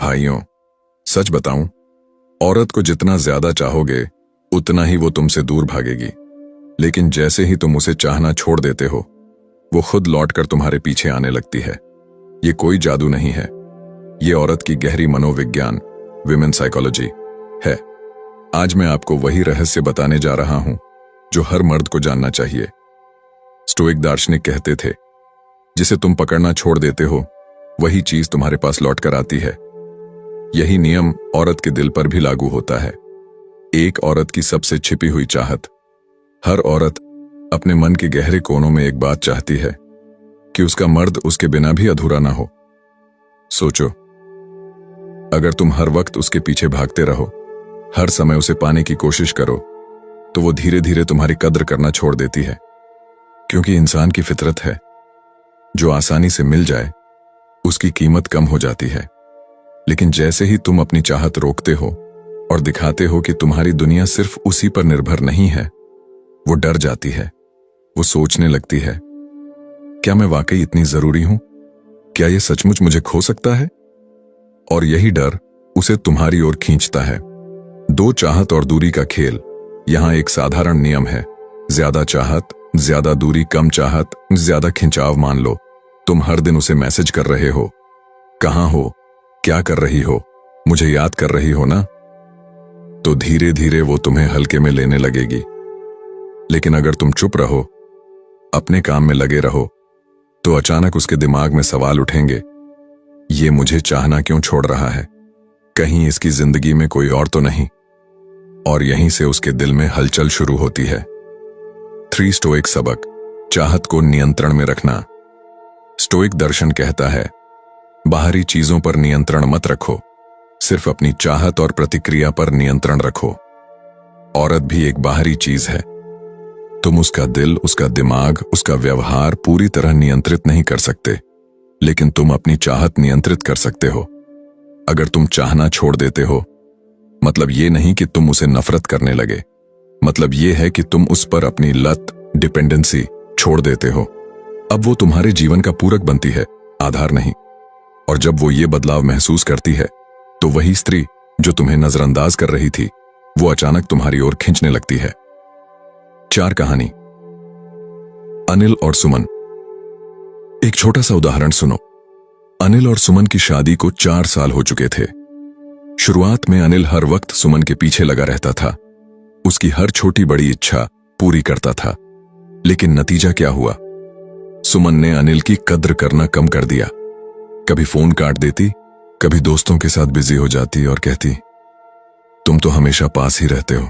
भाइयों, सच बताऊं, औरत को जितना ज्यादा चाहोगे उतना ही वो तुमसे दूर भागेगी। लेकिन जैसे ही तुम उसे चाहना छोड़ देते हो, वो खुद लौटकर तुम्हारे पीछे आने लगती है। ये कोई जादू नहीं है, ये औरत की गहरी मनोविज्ञान, विमेन साइकोलॉजी है। आज मैं आपको वही रहस्य बताने जा रहा हूं जो हर मर्द को जानना चाहिए। स्टोइक दार्शनिक कहते थे, जिसे तुम पकड़ना छोड़ देते हो वही चीज तुम्हारे पास लौटकर आती है। यही नियम औरत के दिल पर भी लागू होता है। एक औरत की सबसे छिपी हुई चाहत। हर औरत अपने मन के गहरे कोनों में एक बात चाहती है कि उसका मर्द उसके बिना भी अधूरा ना हो। सोचो, अगर तुम हर वक्त उसके पीछे भागते रहो, हर समय उसे पाने की कोशिश करो, तो वो धीरे धीरे तुम्हारी कद्र करना छोड़ देती है। क्योंकि इंसान की फितरत है, जो आसानी से मिल जाए उसकी कीमत कम हो जाती है। लेकिन जैसे ही तुम अपनी चाहत रोकते हो और दिखाते हो कि तुम्हारी दुनिया सिर्फ उसी पर निर्भर नहीं है, वो डर जाती है। वो सोचने लगती है, क्या मैं वाकई इतनी जरूरी हूं? क्या ये सचमुच मुझे खो सकता है? और यही डर उसे तुम्हारी ओर खींचता है। दो चाहत और दूरी का खेल। यहां एक साधारण नियम है, ज्यादा चाहत, ज्यादा दूरी, कम चाहत, ज्यादा खिंचाव। मान लो तुम हर दिन उसे मैसेज कर रहे हो, कहां हो, क्या कर रही हो, मुझे याद कर रही हो ना? तो धीरे धीरे वो तुम्हें हल्के में लेने लगेगी। लेकिन अगर तुम चुप रहो, अपने काम में लगे रहो, तो अचानक उसके दिमाग में सवाल उठेंगे, ये मुझे चाहना क्यों छोड़ रहा है? कहीं इसकी जिंदगी में कोई और तो नहीं? और यहीं से उसके दिल में हलचल शुरू होती है। 3 स्टोइक सबक। चाहत को नियंत्रण में रखना। स्टोइक दर्शन कहता है, बाहरी चीजों पर नियंत्रण मत रखो, सिर्फ अपनी चाहत और प्रतिक्रिया पर नियंत्रण रखो। औरत भी एक बाहरी चीज है। तुम उसका दिल, उसका दिमाग, उसका व्यवहार पूरी तरह नियंत्रित नहीं कर सकते, लेकिन तुम अपनी चाहत नियंत्रित कर सकते हो। अगर तुम चाहना छोड़ देते हो, मतलब ये नहीं कि तुम उसे नफरत करने लगे, मतलब ये है कि तुम उस पर अपनी लत, डिपेंडेंसी छोड़ देते हो। अब वो तुम्हारे जीवन का पूरक बनती है, आधार नहीं। और जब वो ये बदलाव महसूस करती है, तो वही स्त्री जो तुम्हें नजरअंदाज कर रही थी, वो अचानक तुम्हारी ओर खींचने लगती है। 4 कहानी। अनिल और सुमन। एक छोटा सा उदाहरण सुनो। अनिल और सुमन की शादी को 4 साल हो चुके थे। शुरुआत में अनिल हर वक्त सुमन के पीछे लगा रहता था, उसकी हर छोटी बड़ी इच्छा पूरी करता था। लेकिन नतीजा क्या हुआ? सुमन ने अनिल की कद्र करना कम कर दिया। कभी फोन काट देती, कभी दोस्तों के साथ बिजी हो जाती और कहती, तुम तो हमेशा पास ही रहते हो।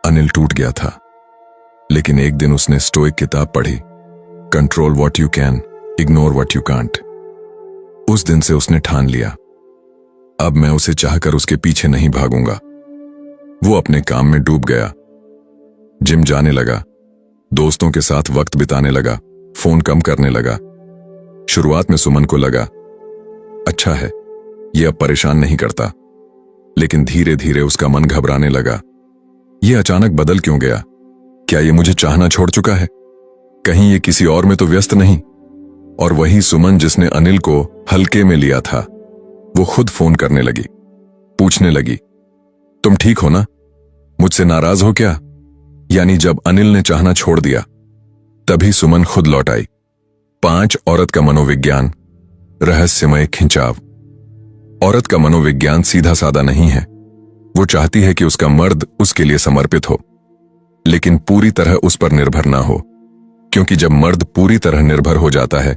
अनिल टूट गया था। लेकिन एक दिन उसने स्टोइक किताब पढ़ी, control what you can, ignore what you can't. उस दिन से उसने ठान लिया, अब मैं उसे चाहकर उसके पीछे नहीं भागूंगा। वो अपने काम में डूब गया, जिम जाने लगा, दोस्तों के साथ वक्त बिताने लगा, फोन कम करने लगा। शुरुआत में सुमन को लगा, अच्छा है, ये अब परेशान नहीं करता। लेकिन धीरे धीरे उसका मन घबराने लगा। ये अचानक बदल क्यों गया? क्या ये मुझे चाहना छोड़ चुका है? कहीं ये किसी और में तो व्यस्त नहीं? और वही सुमन जिसने अनिल को हल्के में लिया था, वो खुद फोन करने लगी, पूछने लगी, तुम ठीक हो ना? मुझसे नाराज हो क्या? यानी जब अनिल ने चाहना छोड़ दिया, तभी सुमन खुद लौट आई। 5 औरत का मनोविज्ञान, रहस्यमय खिंचाव। औरत का मनोविज्ञान सीधा साधा नहीं है। वो चाहती है कि उसका मर्द उसके लिए समर्पित हो, लेकिन पूरी तरह उस पर निर्भर ना हो। क्योंकि जब मर्द पूरी तरह निर्भर हो जाता है,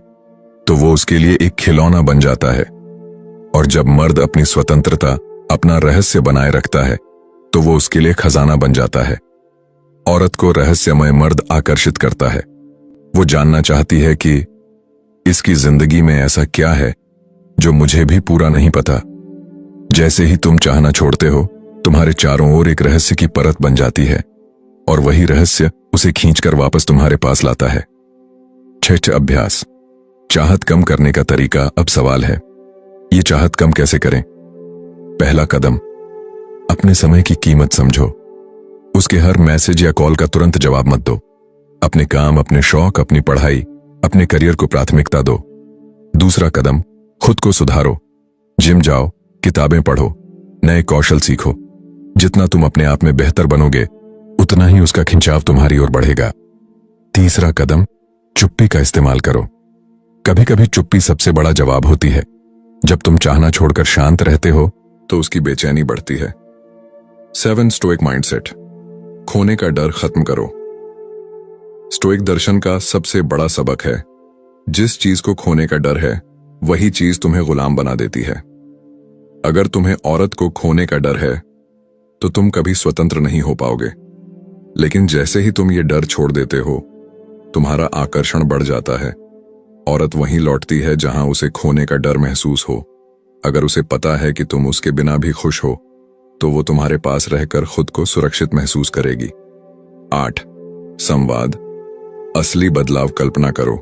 तो वो उसके लिए एक खिलौना बन जाता है। और जब मर्द अपनी स्वतंत्रता, अपना रहस्य बनाए रखता है, तो वो उसके लिए खजाना बन जाता है। औरत को रहस्यमय मर्द आकर्षित करता है। वो जानना चाहती है कि इसकी जिंदगी में ऐसा क्या है जो मुझे भी पूरा नहीं पता। जैसे ही तुम चाहना छोड़ते हो, तुम्हारे चारों ओर एक रहस्य की परत बन जाती है, और वही रहस्य उसे खींचकर वापस तुम्हारे पास लाता है। 6 अभ्यास। चाहत कम करने का तरीका। अब सवाल है, ये चाहत कम कैसे करें? पहला कदम, अपने समय की कीमत समझो। उसके हर मैसेज या कॉल का तुरंत जवाब मत दो। अपने काम, अपने शौक, अपनी पढ़ाई, अपने करियर को प्राथमिकता दो। दूसरा कदम, खुद को सुधारो। जिम जाओ, किताबें पढ़ो, नए कौशल सीखो। जितना तुम अपने आप में बेहतर बनोगे, उतना ही उसका खिंचाव तुम्हारी ओर बढ़ेगा। तीसरा कदम, चुप्पी का इस्तेमाल करो। कभी कभी चुप्पी सबसे बड़ा जवाब होती है। जब तुम चाहना छोड़कर शांत रहते हो तो उसकी बेचैनी बढ़ती है। 7 स्टोइक माइंडसेट, खोने का डर खत्म करो। स्टोइक दर्शन का सबसे बड़ा सबक है, जिस चीज को खोने का डर है वही चीज तुम्हें गुलाम बना देती है। अगर तुम्हें औरत को खोने का डर है तो तुम कभी स्वतंत्र नहीं हो पाओगे। लेकिन जैसे ही तुम ये डर छोड़ देते हो, तुम्हारा आकर्षण बढ़ जाता है। औरत वहीं लौटती है जहां उसे खोने का डर महसूस हो। अगर उसे पता है कि तुम उसके बिना भी खुश हो, तो वो तुम्हारे पास रहकर खुद को सुरक्षित महसूस करेगी। 8 संवाद, असली बदलाव कल्पना करो।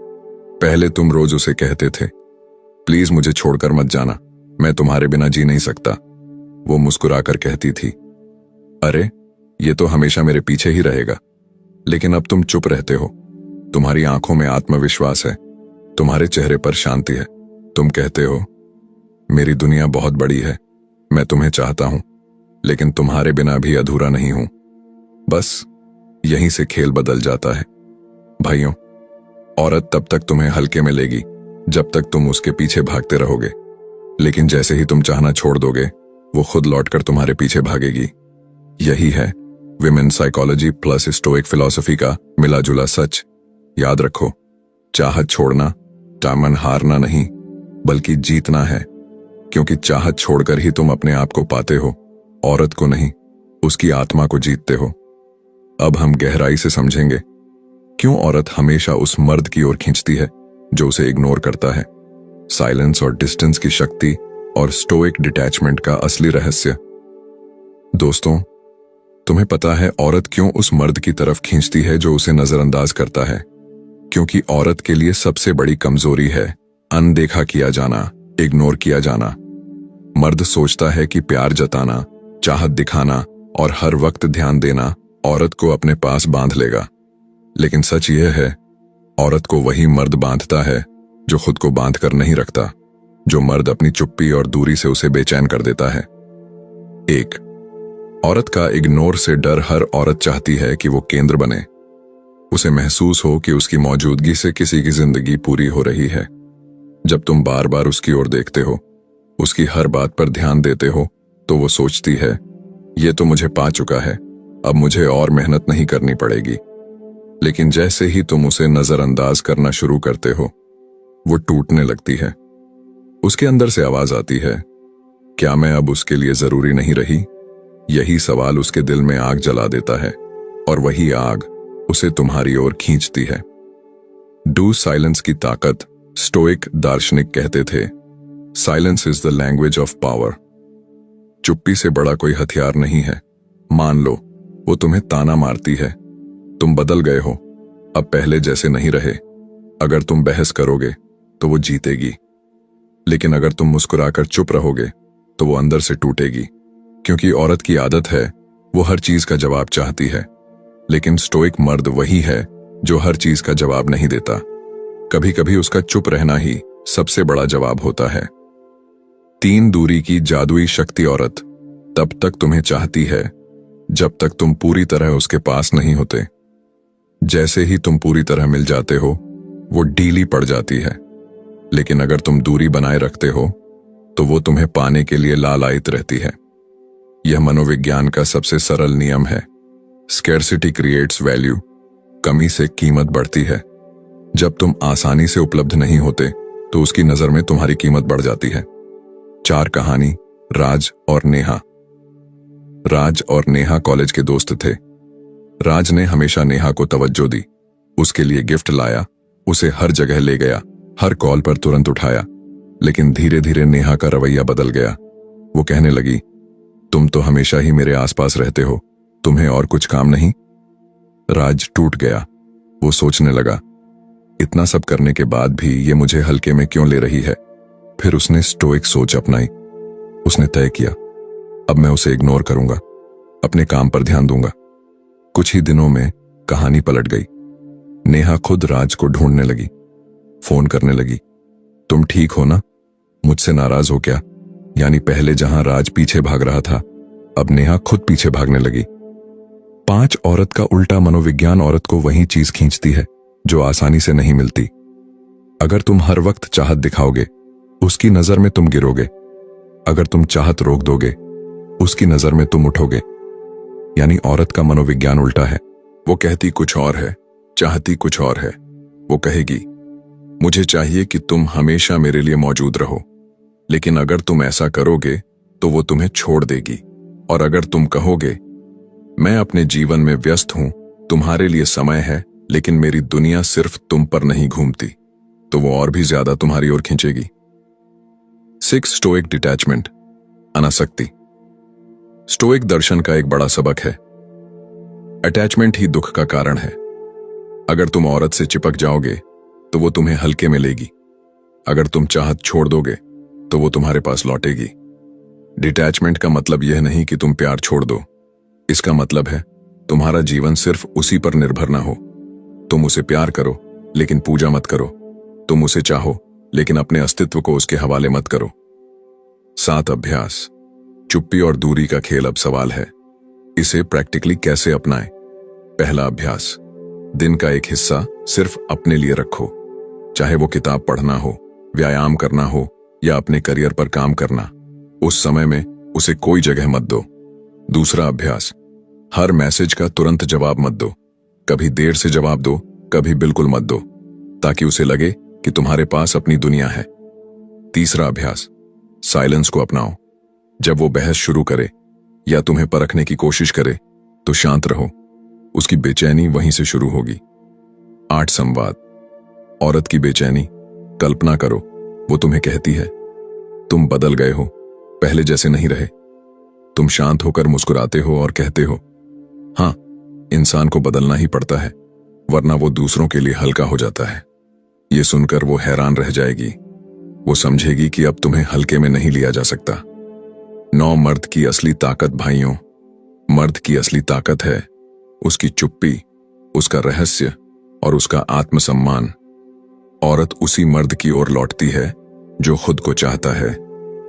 पहले तुम रोज उसे कहते थे, प्लीज मुझे छोड़कर मत जाना, मैं तुम्हारे बिना जी नहीं सकता। वो मुस्कुराकर कहती थी, अरे ये तो हमेशा मेरे पीछे ही रहेगा। लेकिन अब तुम चुप रहते हो। तुम्हारी आंखों में आत्मविश्वास है, तुम्हारे चेहरे पर शांति है। तुम कहते हो, मेरी दुनिया बहुत बड़ी है, मैं तुम्हें चाहता हूं, लेकिन तुम्हारे बिना भी अधूरा नहीं हूं। बस यहीं से खेल बदल जाता है। भाइयों, औरत तब तक तुम्हें हल्के में लेगी जब तक तुम उसके पीछे भागते रहोगे। लेकिन जैसे ही तुम चाहना छोड़ दोगे, वो खुद लौटकर तुम्हारे पीछे भागेगी। यही है women psychology plus stoic philosophy का मिला जुला सच। याद रखो, चाहत छोड़ना दामन हारना नहीं, बल्कि जीतना है। क्योंकि चाहत छोड़कर ही तुम अपने आप को पाते हो, औरत को नहीं, उसकी आत्मा को जीतते हो। अब हम गहराई से समझेंगे क्यों औरत हमेशा उस मर्द की ओर खींचती है जो उसे इग्नोर करता है। साइलेंस और डिस्टेंस की शक्ति और स्टोइक डिटैचमेंट का असली रहस्य। दोस्तों, तुम्हें पता है औरत क्यों उस मर्द की तरफ खींचती है जो उसे नजरअंदाज करता है? क्योंकि औरत के लिए सबसे बड़ी कमजोरी है अनदेखा किया जाना, इग्नोर किया जाना। मर्द सोचता है कि प्यार जताना, चाहत दिखाना और हर वक्त ध्यान देना औरत को अपने पास बांध लेगा। लेकिन सच यह है, औरत को वही मर्द बांधता है जो खुद को बांध कर नहीं रखता, जो मर्द अपनी चुप्पी और दूरी से उसे बेचैन कर देता है। 1 औरत का इग्नोर से डर। हर औरत चाहती है कि वो केंद्र बने, उसे महसूस हो कि उसकी मौजूदगी से किसी की जिंदगी पूरी हो रही है। जब तुम बार बार उसकी ओर देखते हो, उसकी हर बात पर ध्यान देते हो, तो वो सोचती है, ये तो मुझे पा चुका है, अब मुझे और मेहनत नहीं करनी पड़ेगी। लेकिन जैसे ही तुम उसे नजरअंदाज करना शुरू करते हो, वो टूटने लगती है। उसके अंदर से आवाज आती है, क्या मैं अब उसके लिए जरूरी नहीं रही? यही सवाल उसके दिल में आग जला देता है, और वही आग उसे तुम्हारी ओर खींचती है। डू साइलेंस की ताकत। स्टोइक दार्शनिक कहते थे, silence is the language of power. चुप्पी से बड़ा कोई हथियार नहीं है। मान लो वो तुम्हें ताना मारती है, तुम बदल गए हो, अब पहले जैसे नहीं रहे। अगर तुम बहस करोगे तो वो जीतेगी, लेकिन अगर तुम मुस्कुराकर चुप रहोगे तो वो अंदर से टूटेगी। क्योंकि औरत की आदत है, वो हर चीज का जवाब चाहती है। लेकिन स्टोइक मर्द वही है जो हर चीज का जवाब नहीं देता। कभी कभी उसका चुप रहना ही सबसे बड़ा जवाब होता है। 3 दूरी की जादुई शक्ति। औरत तब तक तुम्हें चाहती है जब तक तुम पूरी तरह उसके पास नहीं होते। जैसे ही तुम पूरी तरह मिल जाते हो, वो ढीली पड़ जाती है। लेकिन अगर तुम दूरी बनाए रखते हो, तो वो तुम्हें पाने के लिए लालायित रहती है। यह मनोविज्ञान का सबसे सरल नियम है, स्कैर्सिटी क्रिएट्स वैल्यू। कमी से कीमत बढ़ती है। जब तुम आसानी से उपलब्ध नहीं होते, तो उसकी नजर में तुम्हारी कीमत बढ़ जाती है। 4 कहानी, राज और नेहा। राज और नेहा कॉलेज के दोस्त थे। राज ने हमेशा नेहा को तवज्जो दी, उसके लिए गिफ्ट लाया, उसे हर जगह ले गया, हर कॉल पर तुरंत उठाया। लेकिन धीरे धीरे नेहा का रवैया बदल गया। वो कहने लगी, तुम तो हमेशा ही मेरे आसपास रहते हो, तुम्हें और कुछ काम नहीं? राज टूट गया। वो सोचने लगा, इतना सब करने के बाद भी ये मुझे हल्के में क्यों ले रही है? फिर उसने स्टोइक सोच अपनाई। उसने तय किया, अब मैं उसे इग्नोर करूंगा, अपने काम पर ध्यान दूंगा। कुछ ही दिनों में कहानी पलट गई। नेहा खुद राज को ढूंढने लगी, फोन करने लगी, तुम ठीक हो ना? मुझसे नाराज हो क्या? यानी पहले जहां राज पीछे भाग रहा था, अब नेहा खुद पीछे भागने लगी। 5 औरत का उल्टा मनोविज्ञान औरत को वही चीज खींचती है जो आसानी से नहीं मिलती। अगर तुम हर वक्त चाहत दिखाओगे, उसकी नजर में तुम गिरोगे। अगर तुम चाहत रोक दोगे, उसकी नजर में तुम उठोगे। यानी औरत का मनोविज्ञान उल्टा है। वो कहती कुछ और है, चाहती कुछ और है। वो कहेगी, मुझे चाहिए कि तुम हमेशा मेरे लिए मौजूद रहो, लेकिन अगर तुम ऐसा करोगे तो वो तुम्हें छोड़ देगी। और अगर तुम कहोगे, मैं अपने जीवन में व्यस्त हूं, तुम्हारे लिए समय है, लेकिन मेरी दुनिया सिर्फ तुम पर नहीं घूमती, तो वो और भी ज्यादा तुम्हारी ओर खींचेगी। 6 स्टोइक डिटैचमेंट, अनासक्ति। स्टोइक दर्शन का एक बड़ा सबक है, अटैचमेंट ही दुख का कारण है। अगर तुम औरत से चिपक जाओगे तो वो तुम्हें हल्के में लेगी। अगर तुम चाहत छोड़ दोगे तो वो तुम्हारे पास लौटेगी। डिटैचमेंट का मतलब यह नहीं कि तुम प्यार छोड़ दो। इसका मतलब है तुम्हारा जीवन सिर्फ उसी पर निर्भर ना हो। तुम उसे प्यार करो, लेकिन पूजा मत करो। तुम उसे चाहो, लेकिन अपने अस्तित्व को उसके हवाले मत करो। 7 अभ्यास। चुप्पी और दूरी का खेल अब सवाल है, इसे प्रैक्टिकली कैसे अपनाएं। पहला अभ्यास, दिन का एक हिस्सा सिर्फ अपने लिए रखो। चाहे वो किताब पढ़ना हो, व्यायाम करना हो या अपने करियर पर काम करना, उस समय में उसे कोई जगह मत दो। दूसरा अभ्यास, हर मैसेज का तुरंत जवाब मत दो। कभी देर से जवाब दो, कभी बिल्कुल मत दो, ताकि उसे लगे कि तुम्हारे पास अपनी दुनिया है। तीसरा अभ्यास, साइलेंस को अपनाओ। जब वो बहस शुरू करे या तुम्हें परखने की कोशिश करे तो शांत रहो, उसकी बेचैनी वहीं से शुरू होगी। 8 संवाद। औरत की बेचैनी, कल्पना करो वो तुम्हें कहती है, तुम बदल गए हो, पहले जैसे नहीं रहे। तुम शांत होकर मुस्कुराते हो और कहते हो, हाँ, इंसान को बदलना ही पड़ता है, वरना वो दूसरों के लिए हल्का हो जाता है। ये सुनकर वो हैरान रह जाएगी। वो समझेगी कि अब तुम्हें हल्के में नहीं लिया जा सकता। 9 मर्द की असली ताकत। भाइयों, मर्द की असली ताकत है उसकी चुप्पी, उसका रहस्य और उसका आत्मसम्मान। औरत उसी मर्द की ओर लौटती है जो खुद को चाहता है,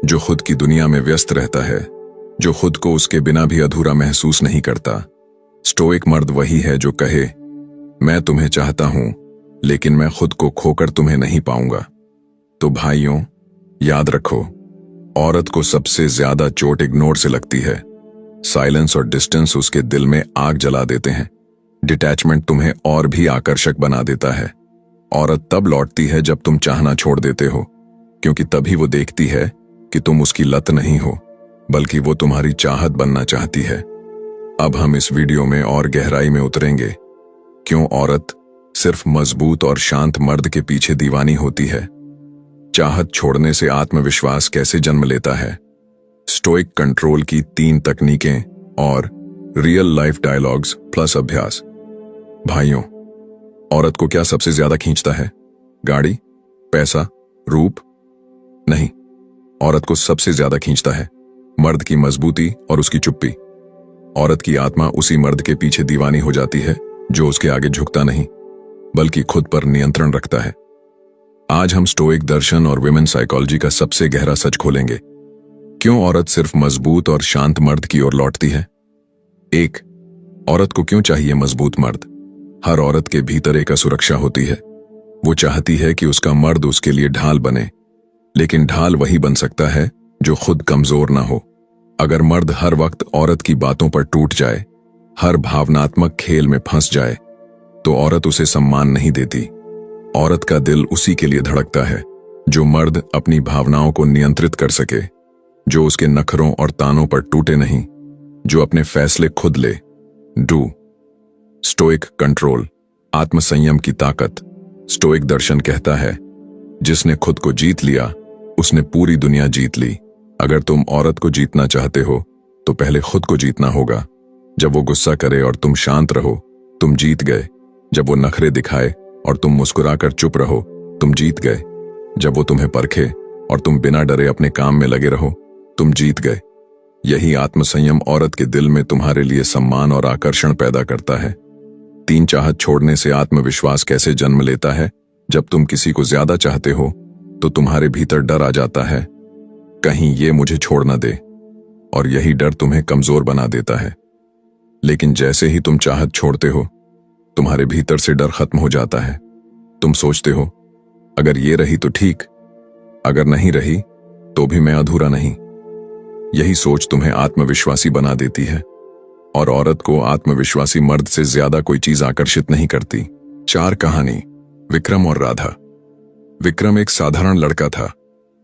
जो खुद की दुनिया में व्यस्त रहता है, जो खुद को उसके बिना भी अधूरा महसूस नहीं करता। स्टोइक मर्द वही है जो कहे, मैं तुम्हें चाहता हूं, लेकिन मैं खुद को खोकर तुम्हें नहीं पाऊंगा। तो भाइयों, याद रखो, औरत को सबसे ज्यादा चोट इग्नोर से लगती है। साइलेंस और डिस्टेंस उसके दिल में आग जला देते हैं। डिटैचमेंट तुम्हें और भी आकर्षक बना देता है। औरत तब लौटती है जब तुम चाहना छोड़ देते हो, क्योंकि तभी वो देखती है कि तुम उसकी लत नहीं हो, बल्कि वो तुम्हारी चाहत बनना चाहती है। अब हम इस वीडियो में और गहराई में उतरेंगे, क्यों औरत सिर्फ मजबूत और शांत मर्द के पीछे दीवानी होती है। चाहत छोड़ने से आत्मविश्वास कैसे जन्म लेता है, स्टोइक कंट्रोल की 3 तकनीकें और रियल लाइफ डायलॉग्स प्लस अभ्यास। भाइयों, औरत को क्या सबसे ज्यादा खींचता है? गाड़ी, पैसा, रूप? नहीं, औरत को सबसे ज्यादा खींचता है मर्द की मजबूती और उसकी चुप्पी। औरत की आत्मा उसी मर्द के पीछे दीवानी हो जाती है जो उसके आगे झुकता नहीं, बल्कि खुद पर नियंत्रण रखता है। आज हम स्टोइक दर्शन और विमेन साइकोलॉजी का सबसे गहरा सच खोलेंगे, क्यों औरत सिर्फ मजबूत और शांत मर्द की ओर लौटती है। 1, औरत को क्यों चाहिए मजबूत मर्द? हर औरत के भीतर एक असुरक्षा होती है। वो चाहती है कि उसका मर्द उसके लिए ढाल बने, लेकिन ढाल वही बन सकता है जो खुद कमजोर ना हो। अगर मर्द हर वक्त औरत की बातों पर टूट जाए, हर भावनात्मक खेल में फंस जाए, तो औरत उसे सम्मान नहीं देती। औरत का दिल उसी के लिए धड़कता है जो मर्द अपनी भावनाओं को नियंत्रित कर सके, जो उसके नखरों और तानों पर टूटे नहीं, जो अपने फैसले खुद ले। डू। स्टोइक कंट्रोल, आत्मसंयम की ताकत। स्टोइक दर्शन कहता है, जिसने खुद को जीत लिया उसने पूरी दुनिया जीत ली। अगर तुम औरत को जीतना चाहते हो तो पहले खुद को जीतना होगा। जब वो गुस्सा करे और तुम शांत रहो, तुम जीत गए। जब वो नखरे दिखाए और तुम मुस्कुराकर चुप रहो, तुम जीत गए। जब वो तुम्हें परखे और तुम बिना डरे अपने काम में लगे रहो, तुम जीत गए। यही आत्मसंयम औरत के दिल में तुम्हारे लिए सम्मान और आकर्षण पैदा करता है। 3 चाहत छोड़ने से आत्मविश्वास कैसे जन्म लेता है? जब तुम किसी को ज्यादा चाहते हो तो तुम्हारे भीतर डर आ जाता है। कहीं ये मुझे छोड़ न दे, और यही डर तुम्हें कमजोर बना देता है। लेकिन जैसे ही तुम चाहत छोड़ते हो, तुम्हारे भीतर से डर खत्म हो जाता है। तुम सोचते हो, अगर ये रही तो ठीक, अगर नहीं रही तो भी मैं अधूरा नहीं। यही सोच तुम्हें आत्मविश्वासी बना देती है, और औरत को आत्मविश्वासी मर्द से ज्यादा कोई चीज आकर्षित नहीं करती। 4 कहानी, विक्रम और राधा। विक्रम एक साधारण लड़का था,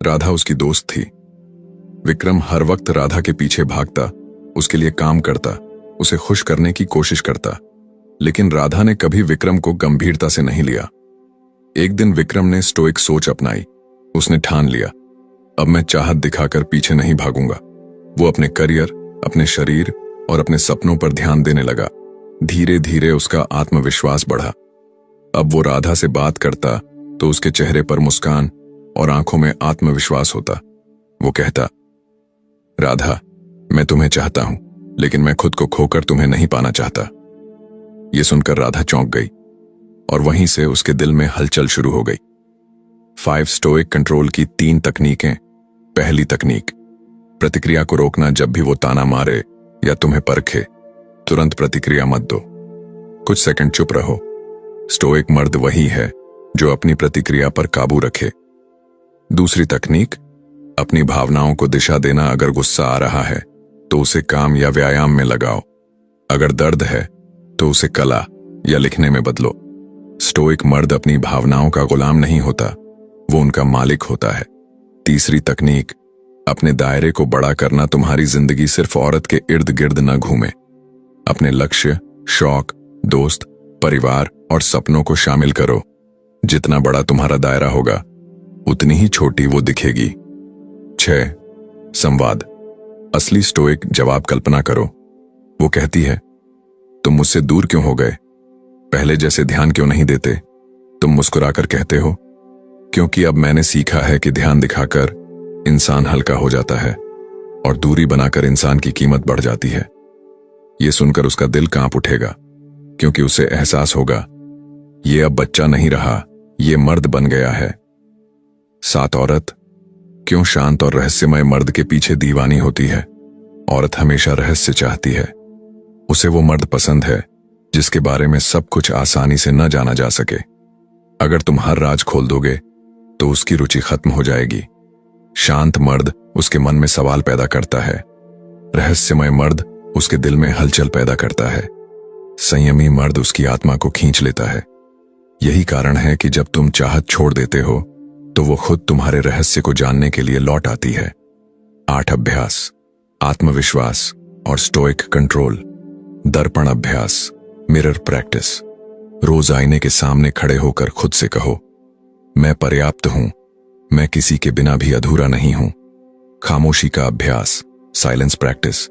राधा उसकी दोस्त थी। विक्रम हर वक्त राधा के पीछे भागता, उसके लिए काम करता, उसे खुश करने की कोशिश करता, लेकिन राधा ने कभी विक्रम को गंभीरता से नहीं लिया। एक दिन विक्रम ने स्टोइक सोच अपनाई। उसने ठान लिया, अब मैं चाहत दिखाकर पीछे नहीं भागूंगा। वो अपने करियर, अपने शरीर और अपने सपनों पर ध्यान देने लगा। धीरे धीरे उसका आत्मविश्वास बढ़ा। अब वो राधा से बात करता तो उसके चेहरे पर मुस्कान और आंखों में आत्मविश्वास होता। वो कहता, राधा, मैं तुम्हें चाहता हूं, लेकिन मैं खुद को खोकर तुम्हें नहीं पाना चाहता। ये सुनकर राधा चौंक गई, और वहीं से उसके दिल में हलचल शुरू हो गई। 5 स्टोइक कंट्रोल की 3 तकनीकें। पहली तकनीक, प्रतिक्रिया को रोकना। जब भी वो ताना मारे या तुम्हें परखे, तुरंत प्रतिक्रिया मत दो। कुछ सेकंड चुप रहो। स्टोइक मर्द वही है जो अपनी प्रतिक्रिया पर काबू रखे। दूसरी तकनीक, अपनी भावनाओं को दिशा देना। अगर गुस्सा आ रहा है तो उसे काम या व्यायाम में लगाओ। अगर दर्द है तो उसे कला या लिखने में बदलो। स्टोइक मर्द अपनी भावनाओं का गुलाम नहीं होता, वो उनका मालिक होता है। तीसरी तकनीक, अपने दायरे को बड़ा करना। तुम्हारी जिंदगी सिर्फ औरत के इर्द गिर्द न घूमे। अपने लक्ष्य, शौक, दोस्त, परिवार और सपनों को शामिल करो। जितना बड़ा तुम्हारा दायरा होगा, उतनी ही छोटी वो दिखेगी। 6 संवाद। असली स्टोइक जवाब कल्पना करो। वो कहती है, तुम मुझसे दूर क्यों हो गए? पहले जैसे ध्यान क्यों नहीं देते? तुम मुस्कुराकर कहते हो, क्योंकि अब मैंने सीखा है कि ध्यान दिखाकर इंसान हल्का हो जाता है और दूरी बनाकर इंसान की कीमत बढ़ जाती है। ये सुनकर उसका दिल कांप उठेगा, क्योंकि उसे एहसास होगा, ये अब बच्चा नहीं रहा, ये मर्द बन गया है। 7 औरत क्यों शांत और रहस्यमय मर्द के पीछे दीवानी होती है? औरत हमेशा रहस्य चाहती है। उसे वो मर्द पसंद है जिसके बारे में सब कुछ आसानी से न जाना जा सके। अगर तुम हर राज खोल दोगे तो उसकी रुचि खत्म हो जाएगी। शांत मर्द उसके मन में सवाल पैदा करता है, रहस्यमय मर्द उसके दिल में हलचल पैदा करता है, संयमी मर्द उसकी आत्मा को खींच लेता है। यही कारण है कि जब तुम चाहत छोड़ देते हो तो वो खुद तुम्हारे रहस्य को जानने के लिए लौट आती है। 8 अभ्यास, आत्मविश्वास और स्टोइक कंट्रोल। दर्पण अभ्यास, मिरर प्रैक्टिस। रोज आईने के सामने खड़े होकर खुद से कहो, मैं पर्याप्त हूं, मैं किसी के बिना भी अधूरा नहीं हूं। खामोशी का अभ्यास, साइलेंस प्रैक्टिस।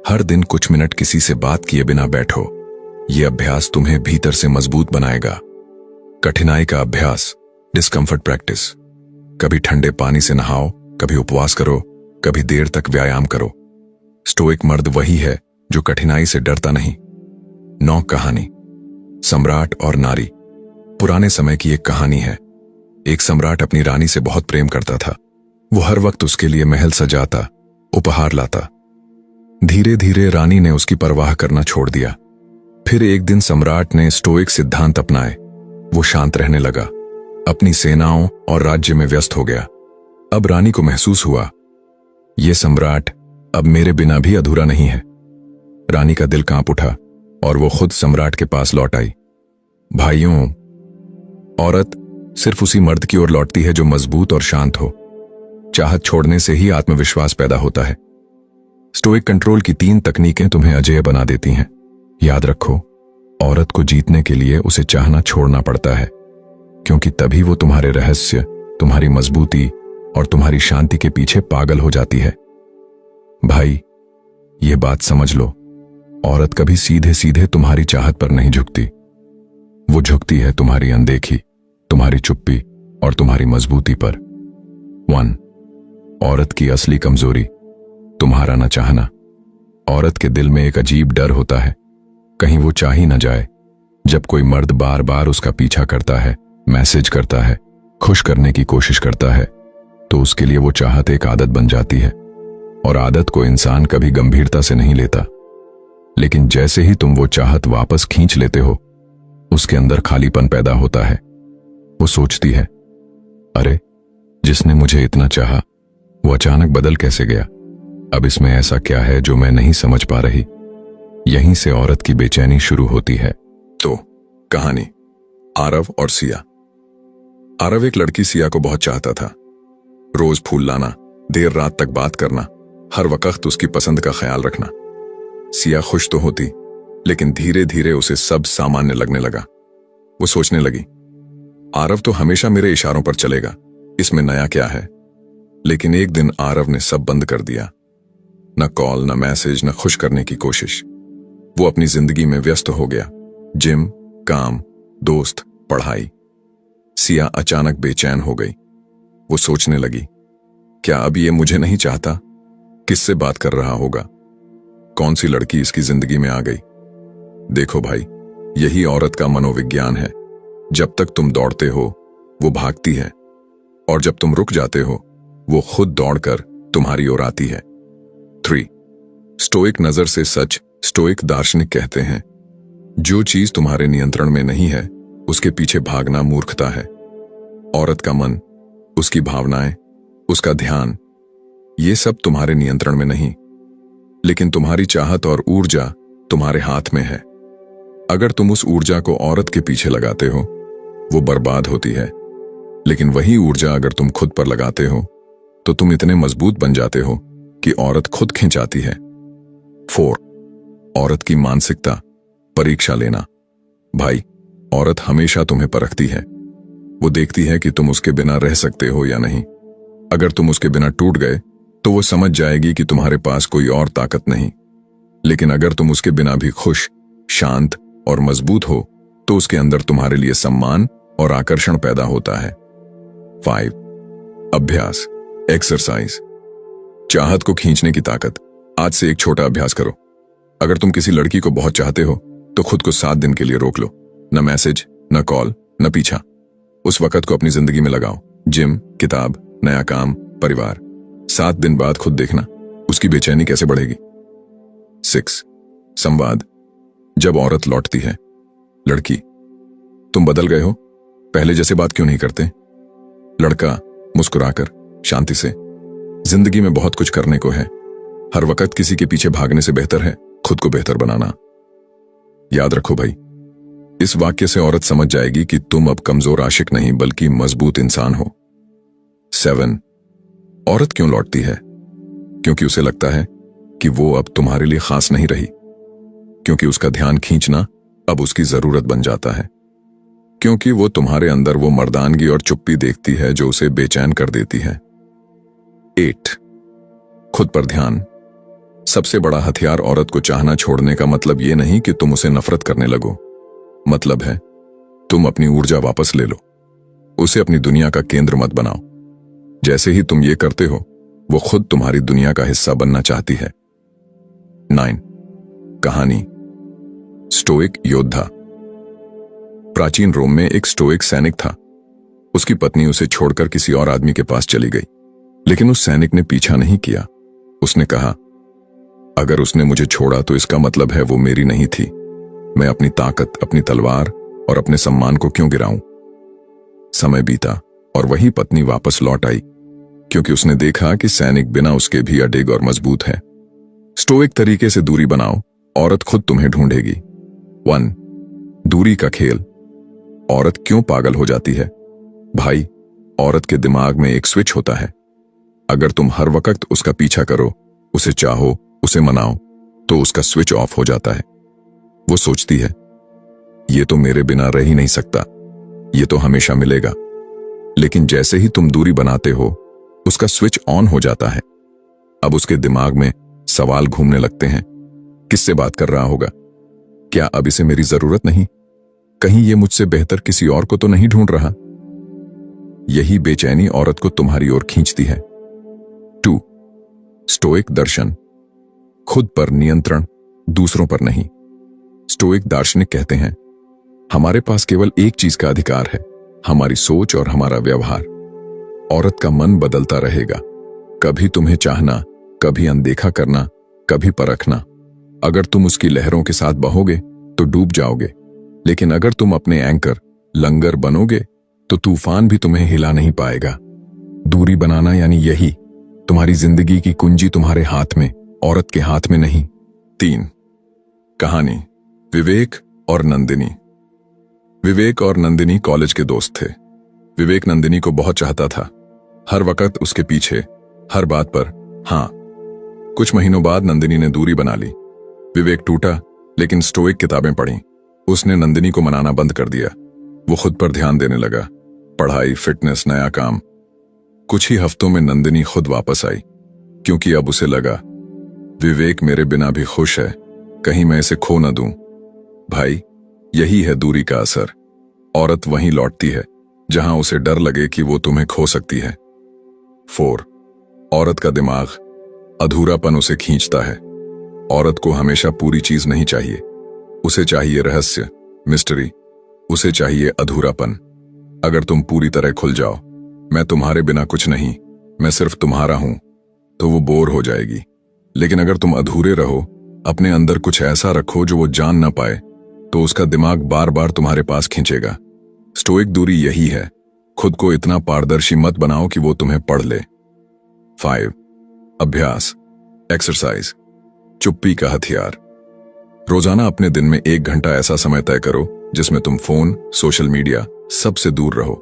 हर दिन कुछ मिनट किसी से बात किए बिना बैठो। यह अभ्यास तुम्हें भीतर से मजबूत बनाएगा। कठिनाई का अभ्यास, डिस्कंफर्ट प्रैक्टिस। कभी ठंडे पानी से नहाओ, कभी उपवास करो, कभी देर तक व्यायाम करो। स्टोइक मर्द वही है जो कठिनाई से डरता नहीं। 9 कहानी, सम्राट और नारी। पुराने समय की एक कहानी है। एक सम्राट अपनी रानी से बहुत प्रेम करता था। वो हर वक्त उसके लिए महल सजाता, उपहार लाता। धीरे धीरे रानी ने उसकी परवाह करना छोड़ दिया। फिर एक दिन सम्राट ने स्टोइक सिद्धांत अपनाए। वो शांत रहने लगा, अपनी सेनाओं और राज्य में व्यस्त हो गया। अब रानी को महसूस हुआ, ये सम्राट अब मेरे बिना भी अधूरा नहीं है। रानी का दिल कांप उठा और वो खुद सम्राट के पास लौट आई। भाइयों, औरत सिर्फ उसी मर्द की ओर लौटती है जो मजबूत और शांत हो। चाहत छोड़ने से ही आत्मविश्वास पैदा होता है। स्टोइक कंट्रोल की 3 तकनीकें तुम्हें अजेय बना देती हैं। याद रखो, औरत को जीतने के लिए उसे चाहना छोड़ना पड़ता है, क्योंकि तभी वो तुम्हारे रहस्य, तुम्हारी मजबूती और तुम्हारी शांति के पीछे पागल हो जाती है। भाई, ये बात समझ लो, औरत कभी सीधे सीधे तुम्हारी चाहत पर नहीं झुकती। वो झुकती है तुम्हारी अनदेखी, तुम्हारी चुप्पी और तुम्हारी मजबूती पर। 1 औरत की असली कमजोरी, तुम्हारा न चाहना। औरत के दिल में एक अजीब डर होता है, कहीं वो चाह ही न जाए। जब कोई मर्द बार बार उसका पीछा करता है, मैसेज करता है, खुश करने की कोशिश करता है, तो तो उसके लिए वो चाहत एक आदत बन जाती है, और आदत को इंसान कभी गंभीरता से नहीं लेता। लेकिन जैसे ही तुम वो चाहत वापस खींच लेते हो, उसके अंदर खालीपन पैदा होता है। वो सोचती है, अरे जिसने मुझे इतना चाहा वो अचानक बदल कैसे गया? अब इसमें ऐसा क्या है जो मैं नहीं समझ पा रही? यहीं से औरत की बेचैनी शुरू होती है। तो कहानी आरव और सिया। आरव एक लड़की सिया को बहुत चाहता था। रोज फूल लाना, देर रात तक बात करना, हर वक्त उसकी पसंद का ख्याल रखना। सिया खुश तो होती, लेकिन धीरे धीरे उसे सब सामान्य लगने लगा। वो सोचने लगी, आरव तो हमेशा मेरे इशारों पर चलेगा, इसमें नया क्या है? लेकिन एक दिन आरव ने सब बंद कर दिया। न कॉल, न मैसेज, न खुश करने की कोशिश। वो अपनी जिंदगी में व्यस्त हो गया। जिम, काम, दोस्त, पढ़ाई। सिया अचानक बेचैन हो गई। वो सोचने लगी, क्या अब ये मुझे नहीं चाहता? किससे बात कर रहा होगा? कौन सी लड़की इसकी जिंदगी में आ गई? देखो भाई, यही औरत का मनोविज्ञान है। जब तक तुम दौड़ते हो वो भागती है, और जब तुम रुक जाते हो वो खुद दौड़कर तुम्हारी ओर आती है। 3. स्टोइक नजर से सच। स्टोइक दार्शनिक कहते हैं, जो चीज तुम्हारे नियंत्रण में नहीं है उसके पीछे भागना मूर्खता है। औरत का मन, उसकी भावनाएं, उसका ध्यान, ये सब तुम्हारे नियंत्रण में नहीं, लेकिन तुम्हारी चाहत और ऊर्जा तुम्हारे हाथ में है। अगर तुम उस ऊर्जा को औरत के पीछे लगाते हो वो बर्बाद होती है, लेकिन वही ऊर्जा अगर तुम खुद पर लगाते हो तो तुम इतने मजबूत बन जाते हो कि औरत खुद खिंचाती है। 4. औरत की मानसिकता। परीक्षा लेना। भाई, औरत हमेशा तुम्हें परखती है। वो देखती है कि तुम उसके बिना रह सकते हो या नहीं। अगर तुम उसके बिना टूट गए तो वो समझ जाएगी कि तुम्हारे पास कोई और ताकत नहीं। लेकिन अगर तुम उसके बिना भी खुश, शांत और मजबूत हो तो उसके अंदर तुम्हारे लिए सम्मान और आकर्षण पैदा होता है। 5. अभ्यास, एक्सरसाइज। चाहत को खींचने की ताकत। आज से एक छोटा अभ्यास करो। अगर तुम किसी लड़की को बहुत चाहते हो तो खुद को 7 दिन के लिए रोक लो। न मैसेज, न कॉल, न पीछा। उस वक्त को अपनी जिंदगी में लगाओ। जिम, किताब, नया काम, परिवार। 7 दिन बाद खुद देखना उसकी बेचैनी कैसे बढ़ेगी। 6. संवाद। जब औरत लौटती है, लड़की, तुम बदल गए हो, पहले जैसे बात क्यों नहीं करते? लड़का मुस्कुराकर, शांति से, जिंदगी में बहुत कुछ करने को है। हर वक्त किसी के पीछे भागने से बेहतर है खुद को बेहतर बनाना। याद रखो भाई, इस वाक्य से औरत समझ जाएगी कि तुम अब कमजोर आशिक नहीं बल्कि मजबूत इंसान हो। 7. औरत क्यों लौटती है? क्योंकि उसे लगता है कि वो अब तुम्हारे लिए खास नहीं रही, क्योंकि उसका ध्यान खींचना अब उसकी जरूरत बन जाता है, क्योंकि वो तुम्हारे अंदर वो मर्दानगी और चुप्पी देखती है जो उसे बेचैन कर देती है। 8. खुद पर ध्यान। सबसे बड़ा हथियार औरत को चाहना छोड़ने का मतलब ये नहीं कि तुम उसे नफरत करने लगो। मतलब है तुम अपनी ऊर्जा वापस ले लो। उसे अपनी दुनिया का केंद्र मत बनाओ। जैसे ही तुम ये करते हो वो खुद तुम्हारी दुनिया का हिस्सा बनना चाहती है। 9. कहानी। स्टोइक योद्धा। प्राचीन रोम में एक स्टोइक सैनिक था। उसकी पत्नी उसे छोड़कर किसी और आदमी के पास चली गई, लेकिन उस सैनिक ने पीछा नहीं किया। उसने कहा, अगर उसने मुझे छोड़ा तो इसका मतलब है वो मेरी नहीं थी। मैं अपनी ताकत, अपनी तलवार और अपने सम्मान को क्यों गिराऊं? समय बीता और वही पत्नी वापस लौट आई, क्योंकि उसने देखा कि सैनिक बिना उसके भी अडिग और मजबूत है। स्टोइक तरीके से दूरी बनाओ, औरत खुद तुम्हें ढूंढेगी। 1. दूरी का खेल। औरत क्यों पागल हो जाती है? भाई, औरत के दिमाग में एक स्विच होता है। अगर तुम हर वक्त उसका पीछा करो, उसे चाहो, उसे मनाओ, तो उसका स्विच ऑफ हो जाता है। वो सोचती है, ये तो मेरे बिना रह ही नहीं सकता, ये तो हमेशा मिलेगा। लेकिन जैसे ही तुम दूरी बनाते हो उसका स्विच ऑन हो जाता है। अब उसके दिमाग में सवाल घूमने लगते हैं, किससे बात कर रहा होगा? क्या अब इसे मेरी जरूरत नहीं? कहीं ये मुझसे बेहतर किसी और को तो नहीं ढूंढ रहा? यही बेचैनी औरत को तुम्हारी ओर खींचती है। 2. स्टोइक दर्शन। खुद पर नियंत्रण, दूसरों पर नहीं। स्टोइक दार्शनिक कहते हैं, हमारे पास केवल एक चीज का अधिकार है, हमारी सोच और हमारा व्यवहार। औरत का मन बदलता रहेगा, कभी तुम्हें चाहना, कभी अनदेखा करना, कभी परखना। अगर तुम उसकी लहरों के साथ बहोगे तो डूब जाओगे, लेकिन अगर तुम अपने एंकर लंगर बनोगे तो तूफान भी तुम्हें हिला नहीं पाएगा। दूरी बनाना यानी यही, तुम्हारी जिंदगी की कुंजी तुम्हारे हाथ में, औरत के हाथ में नहीं। 3 कहानी, विवेक और नंदिनी। विवेक और नंदिनी कॉलेज के दोस्त थे। विवेक नंदिनी को बहुत चाहता था, हर वक्त उसके पीछे, हर बात पर हाँ। कुछ महीनों बाद नंदिनी ने दूरी बना ली। विवेक टूटा, लेकिन स्टोइक किताबें पढ़ी। उसने नंदिनी को मनाना बंद कर दिया। वो खुद पर ध्यान देने लगा, पढ़ाई, फिटनेस, नया काम। कुछ ही हफ्तों में नंदिनी खुद वापस आई, क्योंकि अब उसे लगा विवेक मेरे बिना भी खुश है, कहीं मैं इसे खो न दूं। भाई, यही है दूरी का असर। औरत वहीं लौटती है जहां उसे डर लगे कि वो तुम्हें खो सकती है। 4 औरत का दिमाग, अधूरापन उसे खींचता है। औरत को हमेशा पूरी चीज नहीं चाहिए, उसे चाहिए रहस्य, मिस्ट्री, उसे चाहिए अधूरापन। अगर तुम पूरी तरह खुल जाओ, मैं तुम्हारे बिना कुछ नहीं, मैं सिर्फ तुम्हारा हूं, तो वो बोर हो जाएगी। लेकिन अगर तुम अधूरे रहो, अपने अंदर कुछ ऐसा रखो जो वो जान ना पाए, तो उसका दिमाग बार बार तुम्हारे पास खींचेगा। स्टोइक दूरी यही है, खुद को इतना पारदर्शी मत बनाओ कि वो तुम्हें पढ़ ले। 5 अभ्यास, एक्सरसाइज, चुप्पी का हथियार। रोजाना अपने दिन में 1 घंटा ऐसा समय तय करो जिसमें तुम फोन, सोशल मीडिया सबसे दूर रहो।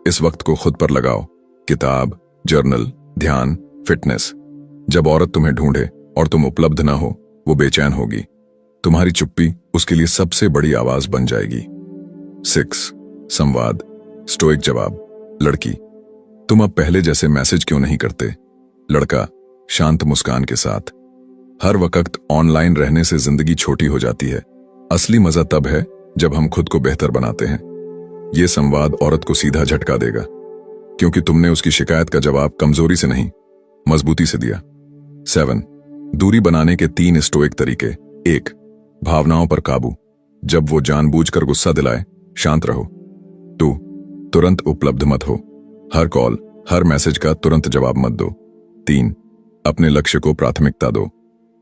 इस वक्त को खुद पर लगाओ, किताब, जर्नल, ध्यान, फिटनेस। जब औरत तुम्हें ढूंढे और तुम उपलब्ध ना हो, वो बेचैन होगी। तुम्हारी चुप्पी उसके लिए सबसे बड़ी आवाज बन जाएगी। 6 संवाद, स्टोइक जवाब। लड़की, तुम अब पहले जैसे मैसेज क्यों नहीं करते? लड़का, शांत मुस्कान के साथ। हर वक्त ऑनलाइन रहने से जिंदगी छोटी हो जाती है। असली मजा तब है जब हम खुद को बेहतर बनाते हैं। यह संवाद औरत को सीधा झटका देगा, क्योंकि तुमने उसकी शिकायत का जवाब कमजोरी से नहीं, मजबूती से दिया। 7 दूरी बनाने के 3 स्टोइक तरीके। 1 भावनाओं पर काबू। जब वो जानबूझकर गुस्सा दिलाए, शांत रहो। 2 तुरंत उपलब्ध मत हो, हर कॉल, हर मैसेज का तुरंत जवाब मत दो। 3 अपने लक्ष्य को प्राथमिकता दो।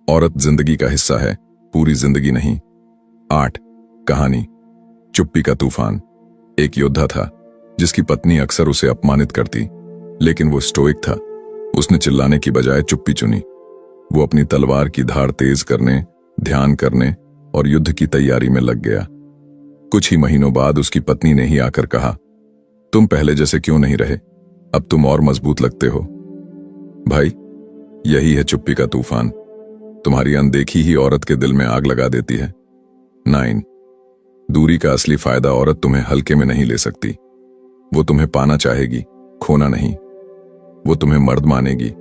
औरत जिंदगी का हिस्सा है, पूरी जिंदगी नहीं। 8 कहानी, चुप्पी का तूफान। एक योद्धा था जिसकी पत्नी अक्सर उसे अपमानित करती, लेकिन वो स्टोइक था। उसने चिल्लाने की बजाय चुप्पी चुनी। वो अपनी तलवार की धार तेज करने, ध्यान करने और युद्ध की तैयारी में लग गया। कुछ ही महीनों बाद उसकी पत्नी ने ही आकर कहा, तुम पहले जैसे क्यों नहीं रहे? अब तुम और मजबूत लगते हो। भाई, यही है चुप्पी का तूफान। तुम्हारी अनदेखी ही औरत के दिल में आग लगा देती है। 9 दूरी का असली फायदा, औरत तुम्हें हल्के में नहीं ले सकती। वो तुम्हें पाना चाहेगी, खोना नहीं। वो तुम्हें मर्द मानेगी,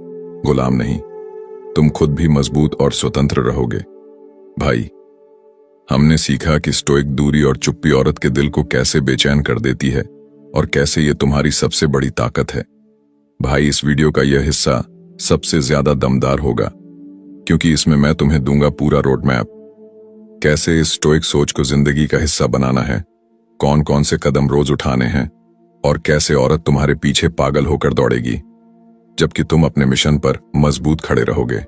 गुलाम नहीं। तुम खुद भी मजबूत और स्वतंत्र रहोगे। भाई, हमने सीखा कि स्टोइक दूरी और चुप्पी औरत के दिल को कैसे बेचैन कर देती है और कैसे ये तुम्हारी सबसे बड़ी ताकत है। भाई, इस वीडियो का यह हिस्सा सबसे ज्यादा दमदार होगा, क्योंकि इसमें मैं तुम्हें दूंगा पूरा रोड मैप। कैसे इस स्टोइक सोच को जिंदगी का हिस्सा बनाना है, कौन कौन से कदम रोज उठाने हैं, और कैसे औरत तुम्हारे पीछे पागल होकर दौड़ेगी, जबकि तुम अपने मिशन पर मजबूत खड़े रहोगे।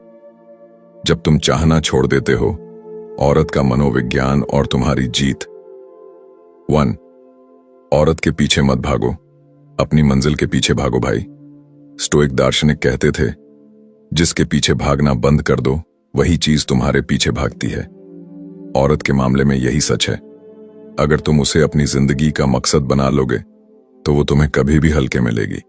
जब तुम चाहना छोड़ देते हो, औरत का मनोविज्ञान और तुम्हारी जीत। 1 औरत के पीछे मत भागो, अपनी मंजिल के पीछे भागो। भाई, स्टोइक दार्शनिक कहते थे, जिसके पीछे भागना बंद कर दो, वही चीज तुम्हारे पीछे भागती है। औरत के मामले में यही सच है। अगर तुम उसे अपनी जिंदगी का मकसद बना लोगे, तो वो तुम्हें कभी भी हल्के में लेगी।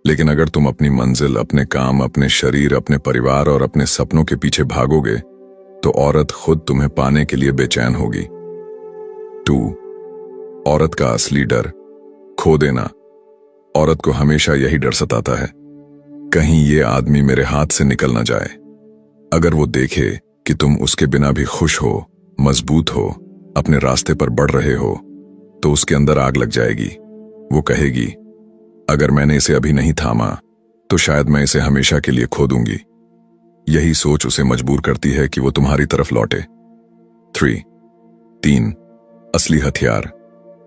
लेकिन अगर तुम अपनी मंजिल, अपने काम, अपने शरीर, अपने परिवार और अपने सपनों के पीछे भागोगे, तो औरत खुद तुम्हें पाने के लिए बेचैन होगी। 2 औरत का असली डर, खो देना। औरत को हमेशा यही डर सताता है, कहीं ये आदमी मेरे हाथ से निकल ना जाए। अगर वो देखे कि तुम उसके बिना भी खुश हो, मजबूत हो, अपने रास्ते पर बढ़ रहे हो, तो उसके अंदर आग लग जाएगी। वो कहेगी, अगर मैंने इसे अभी नहीं थामा, तो शायद मैं इसे हमेशा के लिए खो दूंगी। यही सोच उसे मजबूर करती है कि वो तुम्हारी तरफ लौटे। 3 असली हथियार,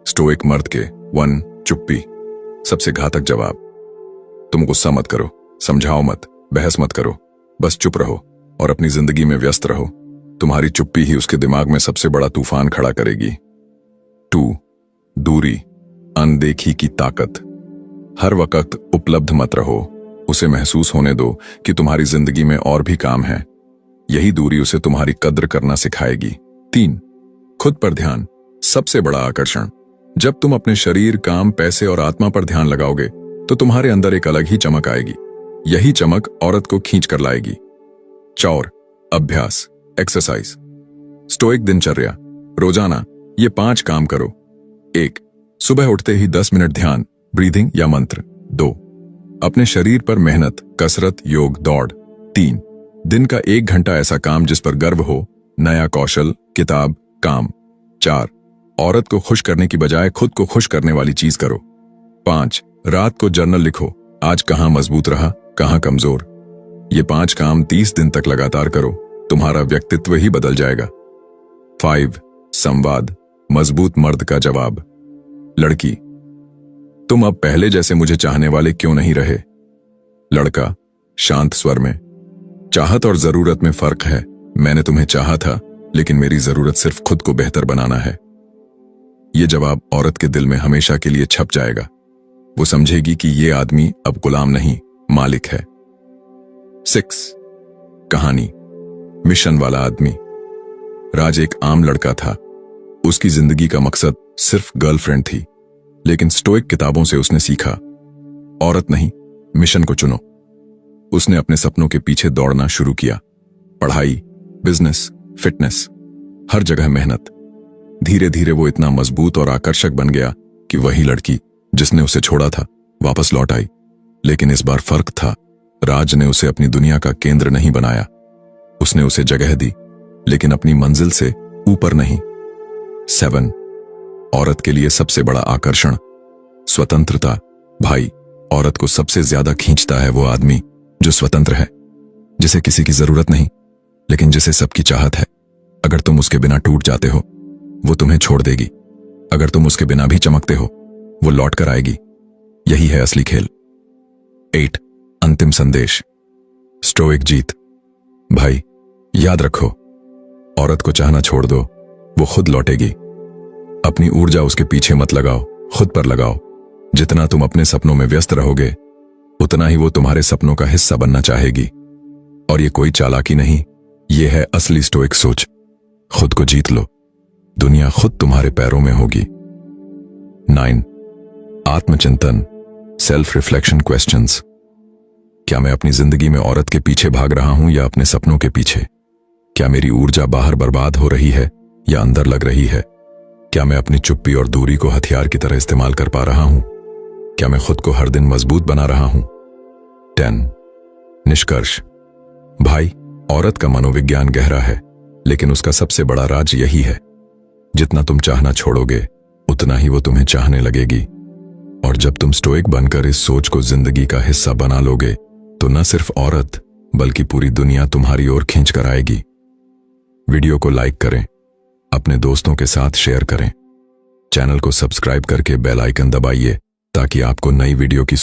स्टोइक मर्द के 1 चुप्पी, सबसे घातक जवाब। तुम गुस्सा मत करो, समझाओ मत, बहस मत करो, बस चुप रहो और अपनी जिंदगी में व्यस्त रहो। तुम्हारी चुप्पी ही उसके दिमाग में सबसे बड़ा तूफान खड़ा करेगी। 2. दूरी, अनदेखी की ताकत। हर वक्त उपलब्ध मत रहो, उसे महसूस होने दो कि तुम्हारी जिंदगी में और भी काम है। यही दूरी उसे तुम्हारी कद्र करना सिखाएगी। 3. खुद पर ध्यान, सबसे बड़ा आकर्षण। जब तुम अपने शरीर, काम, पैसे और आत्मा पर ध्यान लगाओगे तो तुम्हारे अंदर एक अलग ही चमक आएगी। यही चमक औरत को खींच कर लाएगी। 4. अभ्यास, एक्सरसाइज। स्टोइक दिनचर्या, रोजाना ये 5 काम करो। 1. सुबह उठते ही 10 मिनट ध्यान, ब्रीदिंग या मंत्र। 2. अपने शरीर पर मेहनत, कसरत, योग, दौड़। 3. दिन का 1 घंटा ऐसा काम जिस पर गर्व हो, नया कौशल, किताब, काम। 4. औरत को खुश करने की बजाय खुद को खुश करने वाली चीज करो। 5. रात को जर्नल लिखो, आज कहां मजबूत रहा, कहां कमजोर। ये 5 काम 30 दिन तक लगातार करो, तुम्हारा व्यक्तित्व ही बदल जाएगा। 5. संवाद, मजबूत मर्द का जवाब। लड़की, तुम अब पहले जैसे मुझे चाहने वाले क्यों नहीं रहे? लड़का, शांत स्वर में, चाहत और जरूरत में फर्क है। मैंने तुम्हें चाहा था, लेकिन मेरी जरूरत सिर्फ खुद को बेहतर बनाना है। यह जवाब औरत के दिल में हमेशा के लिए छप जाएगा। वो समझेगी कि ये आदमी अब गुलाम नहीं, मालिक है। 6. कहानी, मिशन वाला आदमी। राज एक आम लड़का था। उसकी जिंदगी का मकसद सिर्फ गर्लफ्रेंड थी, लेकिन स्टोइक किताबों से उसने सीखा, औरत नहीं, मिशन को चुनो। उसने अपने सपनों के पीछे दौड़ना शुरू किया। पढ़ाई, बिजनेस, फिटनेस, हर जगह मेहनत। धीरे धीरे वो इतना मजबूत और आकर्षक बन गया कि वही लड़की जिसने उसे छोड़ा था वापस लौट आई। लेकिन इस बार फर्क था, राज ने उसे अपनी दुनिया का केंद्र नहीं बनाया। उसने उसे जगह दी, लेकिन अपनी मंजिल से ऊपर नहीं। 7. औरत के लिए सबसे बड़ा आकर्षण, स्वतंत्रता। भाई, औरत को सबसे ज्यादा खींचता है वो आदमी जो स्वतंत्र है, जिसे किसी की जरूरत नहीं, लेकिन जिसे सबकी चाहत है। अगर तुम उसके बिना टूट जाते हो, वो तुम्हें छोड़ देगी। अगर तुम उसके बिना भी चमकते हो, वो लौट कर आएगी। यही है असली खेल। 8. अंतिम संदेश, स्टोइक जीत। भाई, याद रखो, औरत को चाहना छोड़ दो, वो खुद लौटेगी। अपनी ऊर्जा उसके पीछे मत लगाओ, खुद पर लगाओ। जितना तुम अपने सपनों में व्यस्त रहोगे, उतना ही वो तुम्हारे सपनों का हिस्सा बनना चाहेगी। और ये कोई चालाकी नहीं, ये है असली स्टोइक सोच। खुद को जीत लो, दुनिया खुद तुम्हारे पैरों में होगी। 9. आत्मचिंतन, सेल्फ रिफ्लेक्शन क्वेश्चंस। क्या मैं अपनी जिंदगी में औरत के पीछे भाग रहा हूं या अपने सपनों के पीछे? क्या मेरी ऊर्जा बाहर बर्बाद हो रही है या अंदर लग रही है? क्या मैं अपनी चुप्पी और दूरी को हथियार की तरह इस्तेमाल कर पा रहा हूं? क्या मैं खुद को हर दिन मजबूत बना रहा हूं? 10. निष्कर्ष, भाई, औरत का मनोविज्ञान गहरा है, लेकिन उसका सबसे बड़ा राज यही है, जितना तुम चाहना छोड़ोगे, उतना ही वो तुम्हें चाहने लगेगी। और जब तुम स्टोइक बनकर इस सोच को जिंदगी का हिस्सा बना लोगे, तो न सिर्फ औरत बल्कि पूरी दुनिया तुम्हारी ओर खींच कर आएगी। वीडियो को लाइक करें, अपने दोस्तों के साथ शेयर करें, चैनल को सब्सक्राइब करके बेल आइकन दबाइए ताकि आपको नई वीडियो की